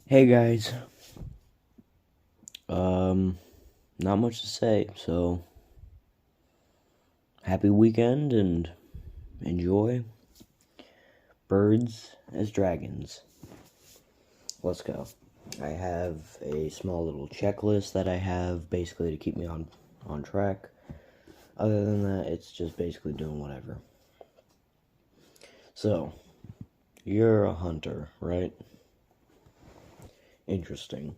Hey guys, not much to say, so happy weekend and enjoy birds as dragons. Let's go. I have a small little checklist that I have basically to keep me on track. Other than that, it's just basically doing whatever. So, you're a hunter, right? Interesting.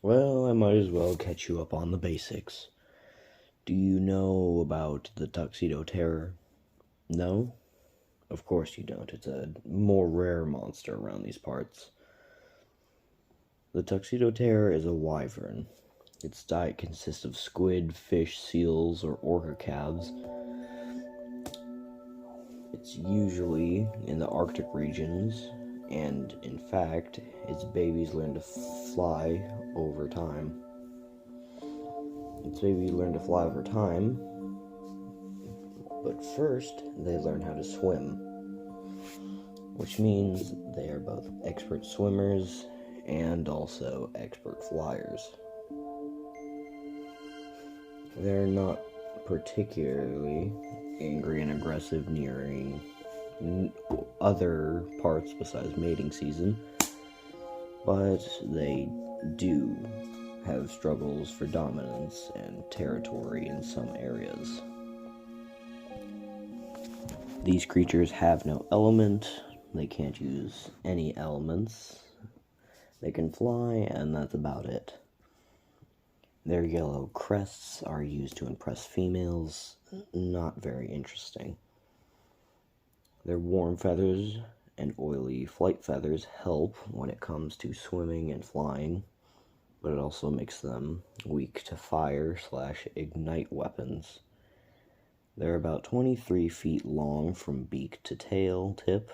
Well, I might as well catch you up on the basics. Do you know about the Tuxedo Terror? No? Of course you don't. It's a more rare monster around these parts. The Tuxedo Terror is a wyvern. Its diet consists of squid, fish, seals, or orca calves. It's usually in the Arctic regions, and in fact, its babies learn to fly over time. But first, they learn how to swim, which means they are both expert swimmers and also expert flyers. They're not particularly angry and aggressive nearing other parts besides mating season, but they do have struggles for dominance and territory in some areas. These creatures have no element, they can't use any elements, they can fly, and that's about it. Their yellow crests are used to impress females, not very interesting. Their warm feathers and oily flight feathers help when it comes to swimming and flying, but it also makes them weak to fire/ignite weapons. They're about 23 feet long from beak to tail tip,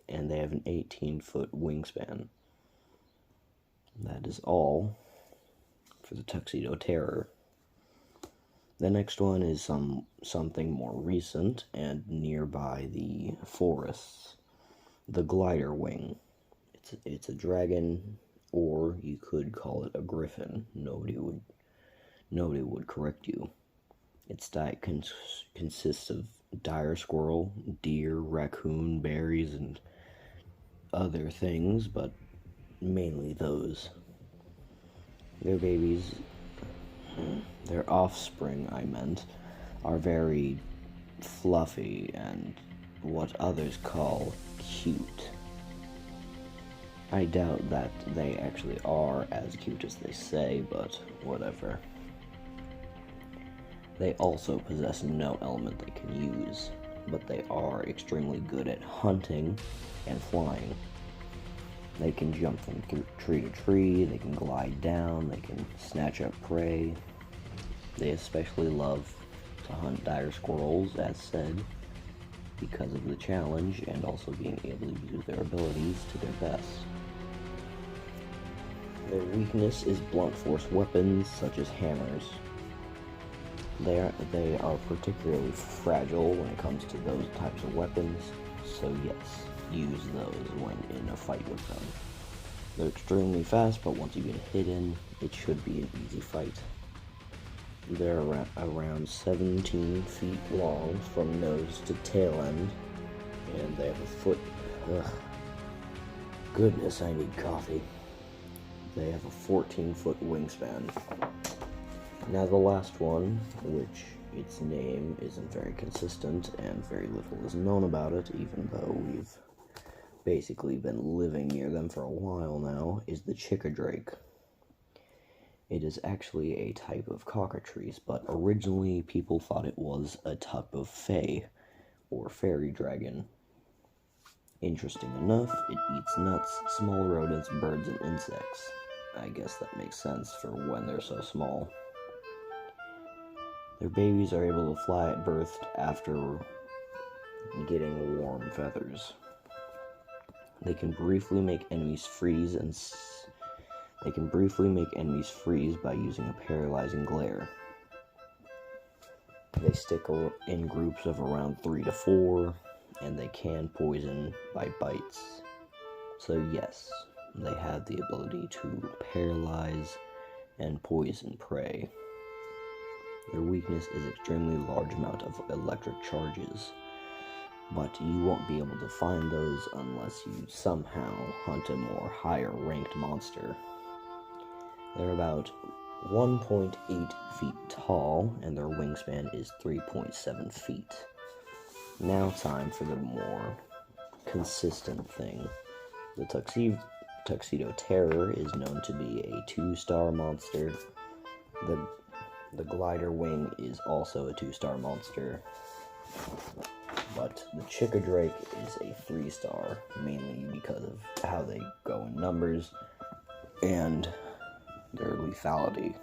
and they have an 18-foot wingspan. That is all for the Tuxedo Terror. The next one is something more recent and nearby the forests. The glider wing. It's a dragon, or you could call it a griffin. Nobody would correct you. Its diet consists of dire squirrel, deer, raccoon, berries, and other things, but mainly those. Their offspring, are very fluffy and what others call cute. I doubt that they actually are as cute as they say, but whatever. They also possess no element they can use, but they are extremely good at hunting and flying. They can jump from tree to tree, they can glide down, they can snatch up prey. They especially love to hunt dire squirrels, as said, because of the challenge and also being able to use their abilities to their best. Their weakness is blunt force weapons such as hammers. They are particularly fragile when it comes to those types of weapons, so yes, use those when in a fight with them. They're extremely fast, but once you get hidden, it should be an easy fight. They're around 17 feet long from nose to tail end, and they have a foot. Ugh. Goodness, I need coffee. They have a 14-foot wingspan. Now the last one, which its name isn't very consistent and very little is known about it, even though we've basically been living near them for a while now, is the chickadrake. It is actually a type of cockatrice, but originally people thought it was a type of fae, or fairy dragon. Interesting enough, it eats nuts, small rodents, birds, and insects. I guess that makes sense for when they're so small. Their babies are able to fly at birth after getting warm feathers. They can briefly make enemies freeze by using a paralyzing glare. They stick in groups of around 3 to 4, and they can poison by bites. So yes, They have the ability to paralyze and poison prey. Their weakness is extremely large amount of electric charges, but you won't be able to find those unless you somehow hunt a more higher ranked monster. They're about 1.8 feet tall, and their wingspan is 3.7 feet. Now time for the more consistent thing. The Tuxedo Terror is known to be a 2-star monster. The Glider Wing is also a 2-star monster. But the Chickadrake is a 3-star, mainly because of how they go in numbers and their lethality.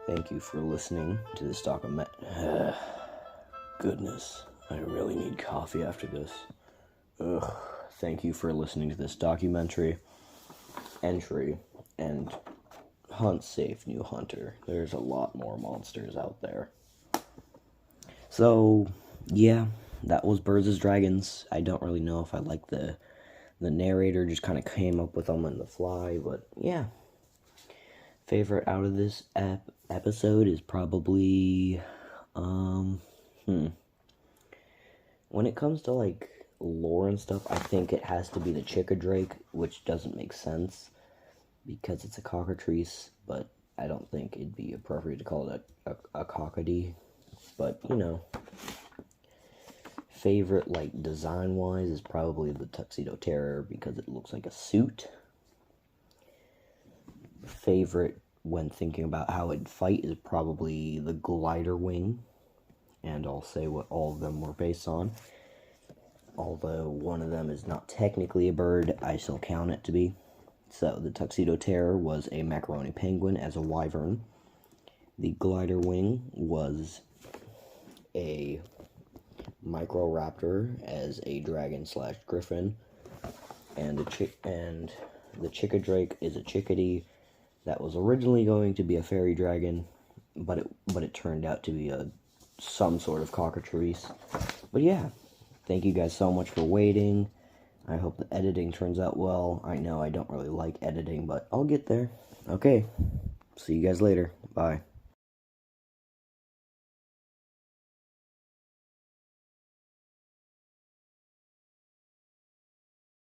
Thank you for listening to this documentary. Goodness, I really need coffee after this. Ugh. Thank you for listening to this documentary entry, and hunt safe, new hunter. There's a lot more monsters out there. So, yeah, that was Birds as Dragons. I don't really know if I like the narrator just kind of came up with them on the fly, but yeah. Favorite out of this episode is probably, when it comes to, like, lore and stuff, I think it has to be the Chickadrake, which doesn't make sense because it's a cockatrice, but I don't think it'd be appropriate to call it a cockadee. But, you know, favorite, like, design-wise is probably the Tuxedo Terror because it looks like a suit. Favorite when thinking about how it'd fight is probably the Glider Wing, and I'll say what all of them were based on. Although one of them is not technically a bird, I still count it to be. So, the Tuxedo Terror was a macaroni penguin as a wyvern. The Glider Wing was a Microraptor as a dragon/griffin. And the Chickadrake is a chickadee that was originally going to be a fairy dragon, but it turned out to be some sort of cockatrice. But yeah. Thank you guys so much for waiting. I hope the editing turns out well. I know I don't really like editing, but I'll get there. Okay. See you guys later. Bye.